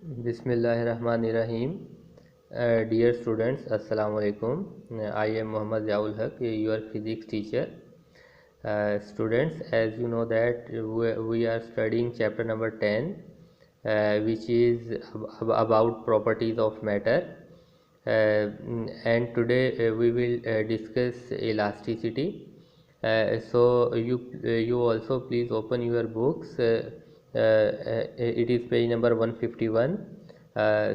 Bismillahirrahmanirrahim. Dear students, Assalamu alaikum. I am Muhammad Ziaul Haq, your physics teacher. Students, as you know that we are studying chapter number 10, which is about properties of matter. And today we will discuss elasticity. So you also please open your books. It is page number 151.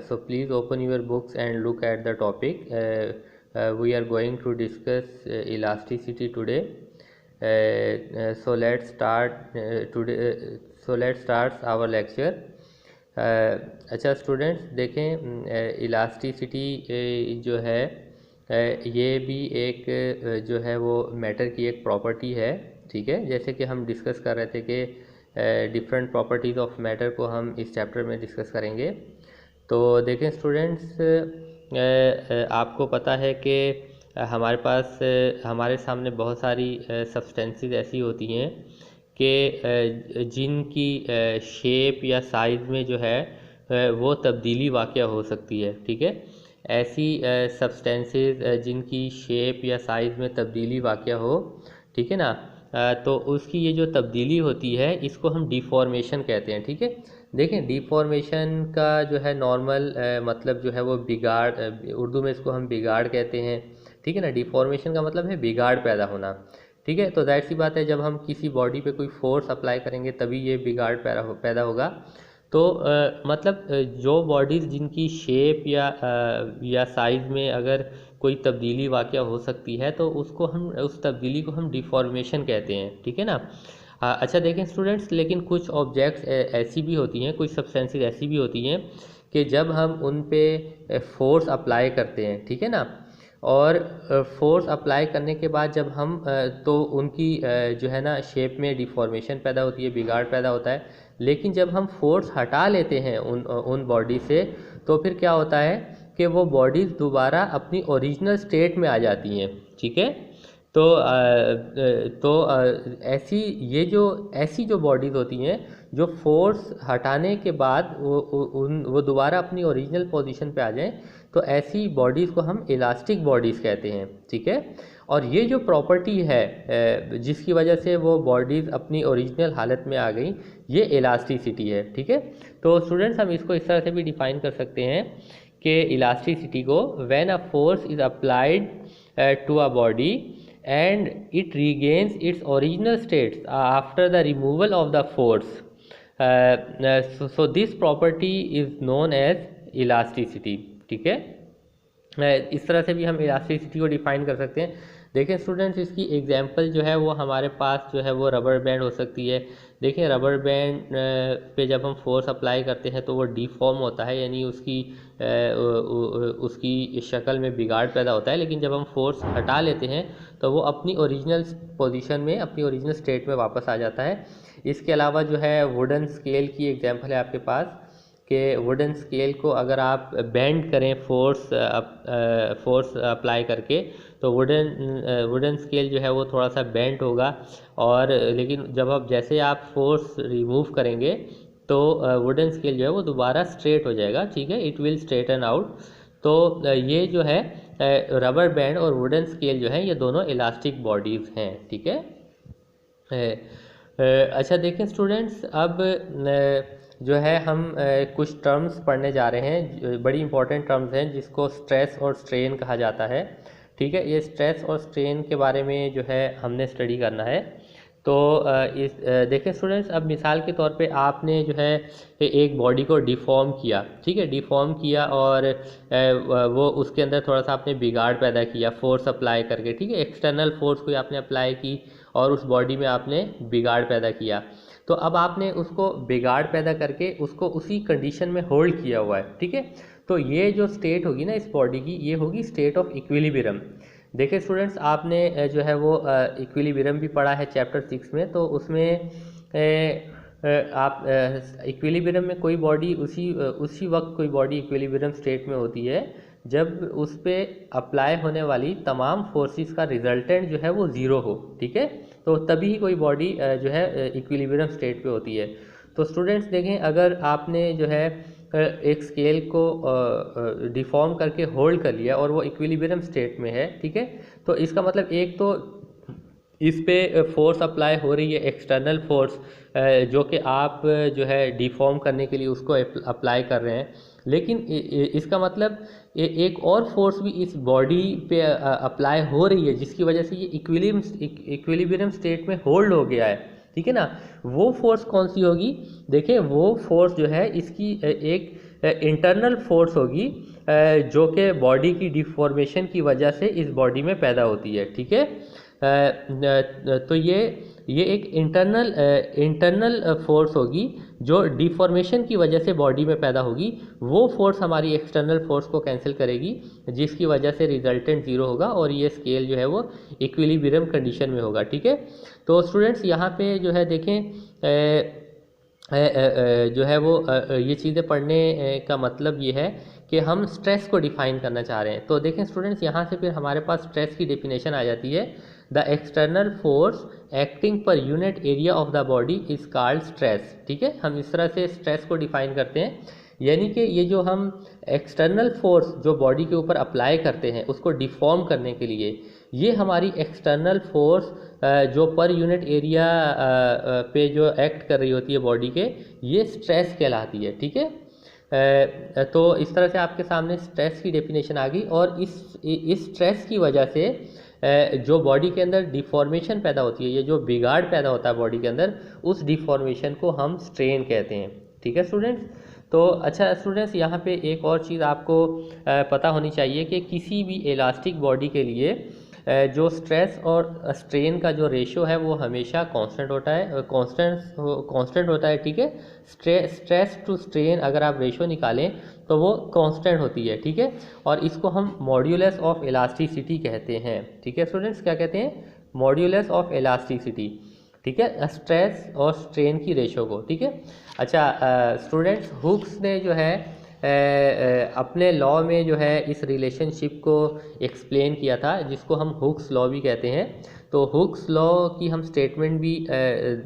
So please open your books and look at the topic. We are going to discuss elasticity today. So let's start today. So let's start our lecture. अच्छा students देखें, elasticity जो है ये भी एक जो है वो मैटर की एक प्रॉपर्टी है, ठीक है। जैसे कि हम डिस्कस कर रहे थे कि डिफरेंट प्रॉपर्टीज़ ऑफ मैटर को हम इस चैप्टर में डिस्कस करेंगे। तो देखें स्टूडेंट्स, आपको पता है कि हमारे पास हमारे सामने बहुत सारी सब्सटेंसेस ऐसी होती हैं कि जिनकी शेप या साइज़ में जो है वो तब्दीली वाक़या हो सकती है, ठीक है। ऐसी सब्सटेंसेस जिनकी शेप या साइज़ में तब्दीली वाक़या हो, ठीक है ना, तो उसकी ये जो तब्दीली होती है इसको हम डिफॉर्मेशन कहते हैं, ठीक है। देखें, डिफॉर्मेशन का जो है नॉर्मल मतलब जो है वो बिगाड़, उर्दू में इसको हम बिगाड़ कहते हैं, ठीक है ना। डिफॉर्मेशन का मतलब है बिगाड़ पैदा होना, ठीक है। तो जाहिर सी बात है, जब हम किसी बॉडी पे कोई फोर्स अप्लाई करेंगे तभी ये बिगाड़ पैदा होगा। तो मतलब जो बॉडीज़ जिनकी शेप या साइज़ में अगर कोई तब्दीली वाक़या हो सकती है तो उसको हम उस तब्दीली को हम डिफॉर्मेशन कहते हैं, ठीक है ना। अच्छा देखें स्टूडेंट्स, लेकिन कुछ ऑब्जेक्ट्स ऐसी भी होती हैं, कुछ सब्सटेंसेस ऐसी भी होती हैं कि जब हम उन पे फोर्स अप्लाई करते हैं, ठीक है ना, और फोर्स अप्लाई करने के बाद जब हम तो उनकी जो है ना शेप में डिफॉर्मेशन पैदा होती है, बिगाड़ पैदा होता है। लेकिन जब हम फोर्स हटा लेते हैं उन बॉडी से, तो फिर क्या होता है कि वो बॉडीज़ दोबारा अपनी ओरिजिनल स्टेट में आ जाती हैं, ठीक है। तो ऐसी जो बॉडीज़ होती हैं जो फोर्स हटाने के बाद वो दोबारा अपनी ओरिजिनल पोजीशन पे आ जाएं, तो ऐसी बॉडीज़ को हम इलास्टिक बॉडीज़ कहते हैं, ठीक है। और ये जो प्रॉपर्टी है जिसकी वजह से वो बॉडीज़ अपनी ओरिजिनल हालत में आ गई, ये इलास्टिसिटी है, ठीक है। तो स्टूडेंट्स, हम इसको इस तरह से भी डिफ़ाइन कर सकते हैं कि इलास्टिसिटी को, when a force is applied to a body and it regains its original states after the removal of the force, so this property is known as elasticity, ठीक है। इस तरह से भी हम इलास्टिसिटी को डिफाइन कर सकते हैं। देखें स्टूडेंट्स, इसकी एग्जांपल जो है वो हमारे पास जो है वो रबर बैंड हो सकती है। देखें, रबर बैंड पे जब हम फोर्स अप्लाई करते हैं तो वो डिफॉर्म होता है, यानी उसकी शक्ल में बिगाड़ पैदा होता है। लेकिन जब हम फोर्स हटा लेते हैं तो वो अपनी ओरिजिनल पोजीशन में, अपनी ओरिजिनल स्टेट में वापस आ जाता है। इसके अलावा जो है वुडन स्केल की एग्जांपल है आपके पास, कि वुडन स्केल को अगर आप बेंड करें फोर्स अप्लाई करके, तो वुडन स्केल जो है वो थोड़ा सा बेंड होगा, और लेकिन जैसे आप फोर्स रिमूव करेंगे तो वुडन स्केल जो है वो दोबारा स्ट्रेट हो जाएगा, ठीक है, इट विल स्ट्रेटन आउट। तो ये जो है रबर बैंड और वुडन स्केल जो है ये दोनों इलास्टिक बॉडीज़ हैं, ठीक है। अच्छा देखें स्टूडेंट्स, अब जो है हम कुछ टर्म्स पढ़ने जा रहे हैं, बड़ी इंपॉर्टेंट टर्म्स हैं जिसको स्ट्रेस और स्ट्रेन कहा जाता है, ठीक है। ये स्ट्रेस और स्ट्रेन के बारे में जो है हमने स्टडी करना है। तो देखें स्टूडेंट्स, अब मिसाल के तौर पे आपने जो है एक बॉडी को डिफॉर्म किया, ठीक है, डिफॉर्म किया, और वो उसके अंदर थोड़ा सा आपने बिगाड़ पैदा किया फोर्स अप्लाई करके, ठीक है, एक्सटर्नल फोर्स को आपने अप्लाई की और उस बॉडी में आपने बिगाड़ पैदा किया। तो अब आपने उसको बिगाड़ पैदा करके उसको उसी कंडीशन में होल्ड किया हुआ है, ठीक है। तो ये जो स्टेट होगी ना इस बॉडी की, ये होगी स्टेट ऑफ इक्विलिब्रियम। देखिए स्टूडेंट्स, आपने जो है वो इक्विलिब्रियम भी पढ़ा है चैप्टर 6 में, तो उसमें आप इक्विलिब्रियम में कोई बॉडी उसी वक्त कोई बॉडी इक्विलिब्रियम स्टेट में होती है जब उस पर अप्लाई होने वाली तमाम फोर्सेस का रिजल्टेंट जो है वो ज़ीरो हो, ठीक है। तो तभी ही कोई बॉडी जो है इक्विलिब्रियम स्टेट पे होती है। तो स्टूडेंट्स देखें, अगर आपने जो है एक स्केल को डिफॉर्म करके होल्ड कर लिया और वो इक्विलिब्रियम स्टेट में है, ठीक है। तो इसका मतलब एक तो इस पे फोर्स अप्लाई हो रही है, एक्सटर्नल फोर्स, जो कि आप जो है डिफॉर्म करने के लिए उसको अप्लाई कर रहे हैं, लेकिन इसका मतलब एक और फोर्स भी इस बॉडी पे अप्लाई हो रही है, जिसकी वजह से ये इक्विलिब्रियम स्टेट में होल्ड हो गया है, ठीक है ना। वो फोर्स कौन सी होगी? देखिए वो फोर्स जो है इसकी एक इंटरनल फोर्स होगी, जो कि बॉडी की डिफॉर्मेशन की वजह से इस बॉडी में पैदा होती है, ठीक है। तो ये एक इंटरनल फोर्स होगी जो डिफॉर्मेशन की वजह से बॉडी में पैदा होगी। वो फोर्स हमारी एक्सटर्नल फोर्स को कैंसिल करेगी, जिसकी वजह से रिजल्टेंट ज़ीरो होगा और ये स्केल जो है वो इक्विलिब्रियम कंडीशन में होगा, ठीक है। तो स्टूडेंट्स यहाँ पे जो है देखें, जो है वो ये चीज़ें पढ़ने का मतलब ये है कि हम स्ट्रेस को डिफाइन करना चाह रहे हैं। तो देखें स्टूडेंट्स, यहाँ से फिर हमारे पास स्ट्रेस की डेफिनेशन आ जाती है। The external force acting per unit area of the body is called stress, ठीक है। हम इस तरह से स्ट्रेस को डिफाइन करते हैं, यानी कि ये जो हम एक्सटर्नल फोर्स जो बॉडी के ऊपर अप्लाई करते हैं उसको डिफॉर्म करने के लिए, ये हमारी एक्सटर्नल फोर्स जो पर यूनिट एरिया पे जो एक्ट कर रही होती है बॉडी के, ये स्ट्रेस कहलाती है, ठीक है। तो इस तरह से आपके सामने स्ट्रेस की डेफिनेशन आ गई। और इस स्ट्रेस की वजह से जो बॉडी के अंदर डिफॉर्मेशन पैदा होती है, ये जो बिगाड़ पैदा होता है बॉडी के अंदर, उस डिफॉर्मेशन को हम स्ट्रेन कहते हैं, ठीक है स्टूडेंट्स। तो अच्छा स्टूडेंट्स, यहाँ पे एक और चीज़ आपको पता होनी चाहिए कि किसी भी इलास्टिक बॉडी के लिए जो स्ट्रेस और स्ट्रेन का जो रेशो है वो हमेशा कांस्टेंट होता है, कांस्टेंट होता है, ठीक है। स्ट्रेस टू स्ट्रेन अगर आप रेशो निकालें तो वो कांस्टेंट होती है, ठीक है। और इसको हम मॉड्यूलस ऑफ इलास्टिसिटी कहते हैं, ठीक है स्टूडेंट्स। क्या कहते हैं? मॉड्यूलस ऑफ इलास्टिसिटी, ठीक है, स्ट्रेस और स्ट्रेन की रेशो को, ठीक है। अच्छा स्टूडेंट्स, हुक्स ने जो है अपने लॉ में जो है इस रिलेशनशिप को एक्सप्लेन किया था, जिसको हम हुक्स लॉ भी कहते हैं। तो हुक्स लॉ की हम स्टेटमेंट भी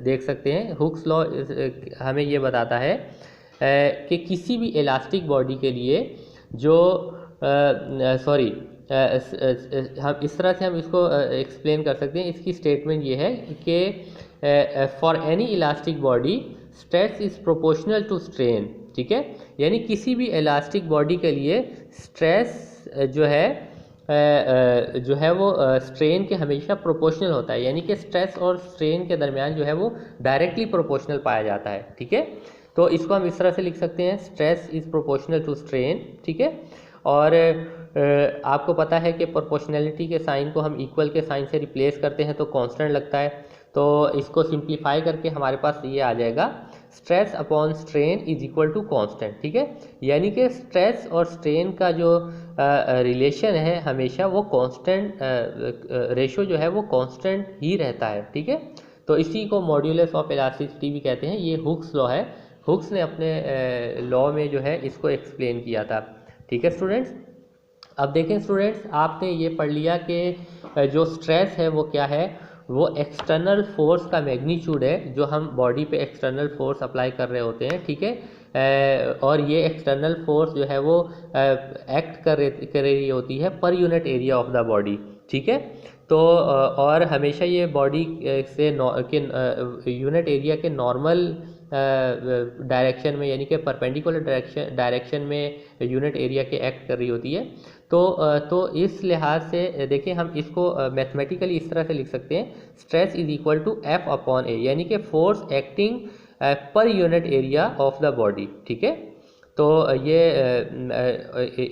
देख सकते हैं। हुक्स लॉ हमें ये बताता है कि किसी भी इलास्टिक बॉडी के लिए जो हम इस तरह से हम इसको एक्सप्लेन कर सकते हैं। इसकी स्टेटमेंट ये है कि for any elastic body stress is proportional to strain, ठीक है। यानी किसी भी इलास्टिक बॉडी के लिए स्ट्रेस जो है वो स्ट्रेन के हमेशा प्रोपोर्शनल होता है, यानी कि स्ट्रेस और स्ट्रेन के दरमियान जो है वो डायरेक्टली प्रोपोर्शनल पाया जाता है, ठीक है। तो इसको हम इस तरह से लिख सकते हैं, stress is proportional to strain, ठीक है। और आपको पता है कि प्रोपोर्शनैलिटी के साइन को हम इक्वल के साइन से रिप्लेस करते हैं तो कांस्टेंट लगता है। तो इसको सिंप्लीफाई करके हमारे पास ये आ जाएगा, stress upon strain is equal to constant, ठीक है। यानी कि स्ट्रेस और स्ट्रेन का जो रिलेशन है हमेशा वो कांस्टेंट, रेशो जो है वो कांस्टेंट ही रहता है, ठीक है। तो इसी को मॉड्यूलस ऑफ इलास्टिसिटी भी कहते हैं। ये हुक्स लॉ है, हुक्स ने अपने लॉ में जो है इसको एक्सप्लेन किया था, ठीक है स्टूडेंट्स। अब देखें स्टूडेंट्स, आपने ये पढ़ लिया कि जो स्ट्रेस है वो क्या है, वो एक्सटर्नल फोर्स का मैग्नीट्यूड है जो हम बॉडी पे एक्सटर्नल फोर्स अप्लाई कर रहे होते हैं, ठीक है। और ये एक्सटर्नल फोर्स जो है वो एक्ट कर रही होती है पर unit area of the body, ठीक है। तो और हमेशा ये बॉडी से यूनिट एरिया के नॉर्मल डायरेक्शन में, यानी कि परपेंडिकुलर डायरेक्शन में यूनिट एरिया के एक्ट कर रही होती है। तो इस लिहाज से देखिए, हम इसको मैथमेटिकली इस तरह से लिख सकते हैं, stress is equal to F upon A, यानी कि force acting per unit area of the body, ठीक है। तो ये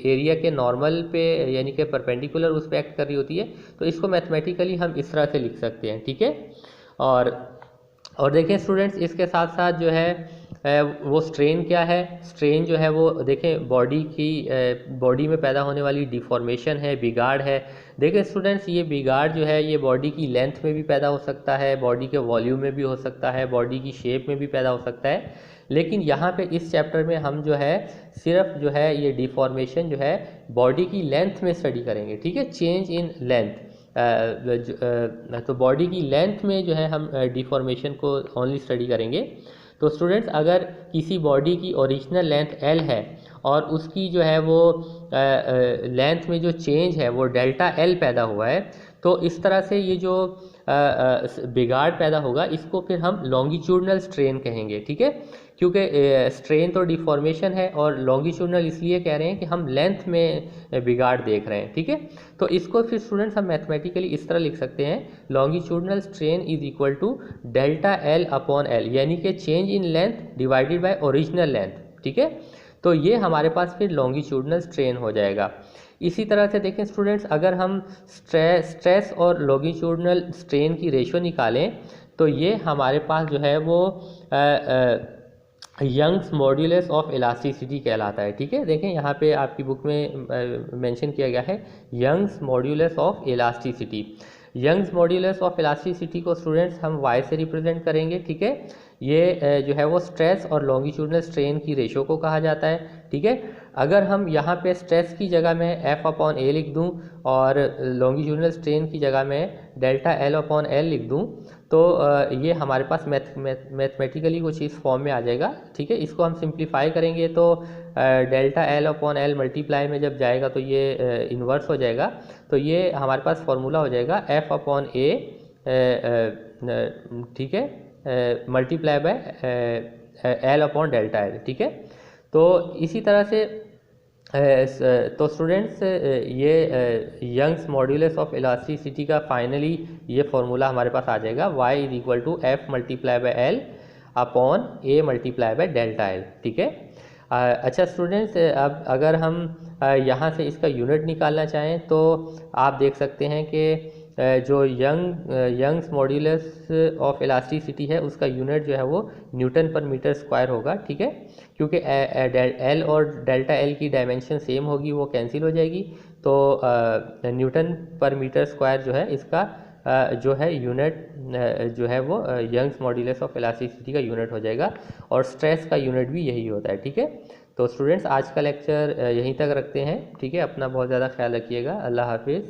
एरिया के नॉर्मल पे यानी कि परपेंडिकुलर उस पर एक्ट कर रही होती है। तो इसको मैथमेटिकली हम इस तरह से लिख सकते हैं, ठीक है। और देखें स्टूडेंट्स, इसके साथ साथ जो है वो स्ट्रेन क्या है, स्ट्रेन जो है वो देखें बॉडी में पैदा होने वाली डिफॉर्मेशन है, बिगाड़ है। देखें स्टूडेंट्स, ये बिगाड़ जो है ये बॉडी की लेंथ में भी पैदा हो सकता है, बॉडी के वॉल्यूम में भी हो सकता है, बॉडी की शेप में भी पैदा हो सकता है। लेकिन यहाँ पे इस चैप्टर में हम जो है सिर्फ जो है ये डिफॉर्मेशन जो है बॉडी की लेंथ में स्टडी करेंगे, ठीक है, चेंज इन लेंथ। तो बॉडी की लेंथ में जो है हम डिफॉर्मेशन को ओनली स्टडी करेंगे। तो स्टूडेंट्स अगर किसी बॉडी की ओरिजिनल लेंथ एल है और उसकी जो है वो लेंथ में जो चेंज है वो डेल्टा एल पैदा हुआ है, तो इस तरह से ये जो बिगाड़ पैदा होगा इसको फिर हम लॉन्गिट्यूडनल स्ट्रेन कहेंगे, ठीक है। क्योंकि स्ट्रेन तो डिफॉर्मेशन है और लॉन्गिट्यूडनल इसलिए कह रहे हैं कि हम लेंथ में बिगाड़ देख रहे हैं, ठीक है। तो इसको फिर स्टूडेंट्स हम मैथमेटिकली इस तरह लिख सकते हैं, longitudinal strain is equal to delta L upon L, यानी कि change in length divided by original length, ठीक है। तो ये हमारे पास फिर लॉन्गिट्यूडनल स्ट्रेन हो जाएगा। इसी तरह से देखें स्टूडेंट्स, अगर हम स्ट्रेस और लॉन्गिट्यूडनल स्ट्रेन की रेशो निकालें तो ये हमारे पास जो है वो यंग्स मॉड्यूलस ऑफ इलास्टिसिटी कहलाता है, ठीक है। देखें यहाँ पे आपकी बुक में मेंशन किया गया है Young's modulus of elasticity. Young's modulus of elasticity को स्टूडेंट्स हम y से रिप्रेजेंट करेंगे, ठीक है। ये जो है वो स्ट्रेस और लॉन्गिट्यूडनल स्ट्रेन की रेशो को कहा जाता है, ठीक है। अगर हम यहाँ पे स्ट्रेस की जगह में F अपॉन ए लिख दूँ और लॉन्गिट्यूडनल स्ट्रेन की जगह में डेल्टा L अपॉन एल लिख दूँ तो ये हमारे पास मैथमेटिकली कुछ इस फॉर्म में आ जाएगा, ठीक है। इसको हम सिंप्लीफाई करेंगे तो delta L upon L multiply में जब जाएगा तो ये इन्वर्स हो जाएगा, तो ये हमारे पास फॉर्मूला हो जाएगा F अपॉन ए, ठीक है, multiply by L upon delta L, ठीक है। तो इसी तरह से तो स्टूडेंट्स ये यंग्स मॉड्यूलस ऑफ इलास्टिसिटी का फाइनली ये फॉर्मूला हमारे पास आ जाएगा y is equal to F multiply by L upon A multiply by delta L, ठीक है। अच्छा स्टूडेंट्स, अब अगर हम यहाँ से इसका यूनिट निकालना चाहें तो आप देख सकते हैं कि जो यंग्स मॉड्यूलस ऑफ इलास्टिसिटी है उसका यूनिट जो है वो न्यूटन पर मीटर स्क्वायर होगा, ठीक है। क्योंकि एल और डेल्टा एल की डायमेंशन सेम होगी, वो कैंसिल हो जाएगी, तो न्यूटन पर मीटर स्क्वायर जो है इसका जो है यूनिट जो है वो यंग्स मॉड्यूलस ऑफ इलास्टिसिटी का यूनिट हो जाएगा और स्ट्रेस का यूनिट भी यही होता है, ठीक है। तो स्टूडेंट्स आज का लेक्चर यहीं तक रखते हैं, ठीक है। अपना बहुत ज़्यादा ख्याल रखिएगा। अल्लाह हाफिज़।